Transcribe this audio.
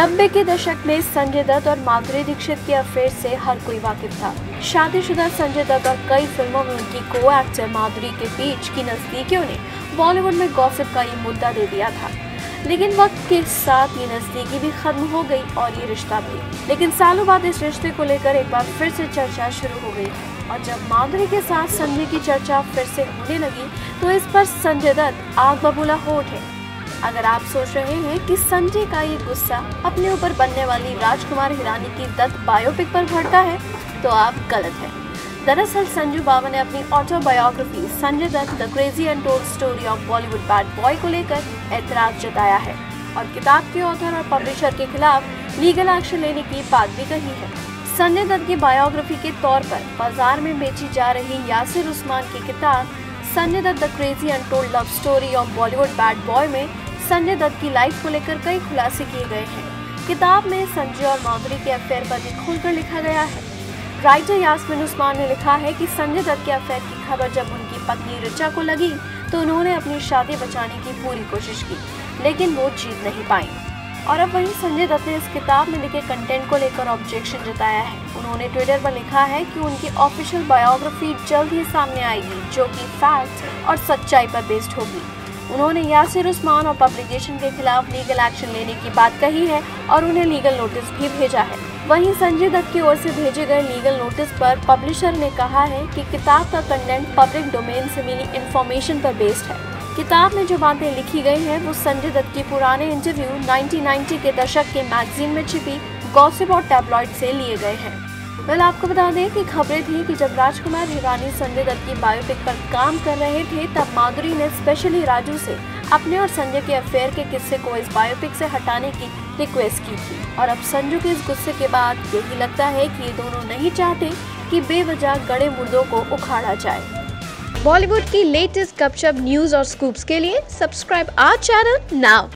90 के दशक में संजय दत्त और माधुरी दीक्षित के अफेयर से हर कोई वाकिफ था। शादीशुदा संजय दत्त और कई फिल्मों में उनकी को एक्टर माधुरी के बीच की नजदीकियों ने बॉलीवुड में गॉसिप का ये मुद्दा दे दिया था। लेकिन वक्त के साथ ये नजदीकी भी खत्म हो गई और ये रिश्ता भी। लेकिन सालों बाद इस रिश्ते को लेकर एक बार फिर से चर्चा शुरू हो गई और जब माधुरी के साथ संजय की चर्चा फिर से होने लगी तो इस पर संजय दत्त आग बबूला हो उठे। अगर आप सोच रहे हैं कि संजय का ये गुस्सा अपने ऊपर बनने वाली राजकुमार हिरानी की दत्त बायोपिक पर भड़का है तो आप गलत हैं। दरअसल संजू बाबा ने अपनी autobiography Sanjay Dutt the crazy untold story of Bollywood bad boy को लेकर ऐतराज जताया है और किताब के ऑथर और पब्लिशर के खिलाफ लीगल एक्शन लेने की बात भी कही है। संजय दत्त की बायोग्राफी के तौर पर बाजार में बेची जा रही यासिर उस्मान की किताब Sanjay Dutt the crazy untold love story of Bollywood bad boy में संजय दत्त की लाइफ को लेकर कई खुलासे किए गए हैं। किताब में संजय और माधुरी के अफेयर पर भी खुलकर लिखा गया है। राइटर यास्मीन उस्मान ने लिखा है कि संजय दत्त के अफेयर की खबर जब उनकी पत्नी ऋचा को लगी तो उन्होंने अपनी शादी बचाने की पूरी कोशिश की, लेकिन वो जीत नहीं पाई। और अब वहीं संजय दत्त ने इस किताब में लिखे कंटेंट को लेकर ऑब्जेक्शन जताया है। उन्होंने ट्विटर पर लिखा है कि उनकी ऑफिशियल बायोग्राफी जल्द ही सामने आएगी जो कि फैक्ट और सच्चाई पर बेस्ड होगी। उन्होंने यासिर उस्मान और पब्लिकेशन के खिलाफ लीगल एक्शन लेने की बात कही है और उन्हें लीगल नोटिस भी भेजा है। वहीं संजय दत्त की ओर से भेजे गए लीगल नोटिस पर पब्लिशर ने कहा है कि किताब का कंटेंट पब्लिक डोमेन से मिली इंफॉर्मेशन पर बेस्ड है। किताब में जो बातें लिखी गई हैं वो संजय दत्त की पुराने इंटरव्यू 1990 के दशक के मैगजीन में छिपी गॉसिप और टैबलॉइड से लिए गए हैं। आपको बता दें कि खबरें थी कि जब राजकुमार हिरानी संजय दत्त की बायोपिक पर काम कर रहे थे तब माधुरी ने स्पेशली राजू से अपने और संजय के अफेयर के किस्से को इस बायोपिक से हटाने की रिक्वेस्ट की थी। और अब संजू के इस गुस्से के बाद यही लगता है कि ये दोनों नहीं चाहते कि बेवजह गड़े मुर्दों को उखाड़ा जाए। बॉलीवुड की लेटेस्ट गपशप न्यूज और स्कूप्स के लिए सब्सक्राइब आवर चैनल नाउ।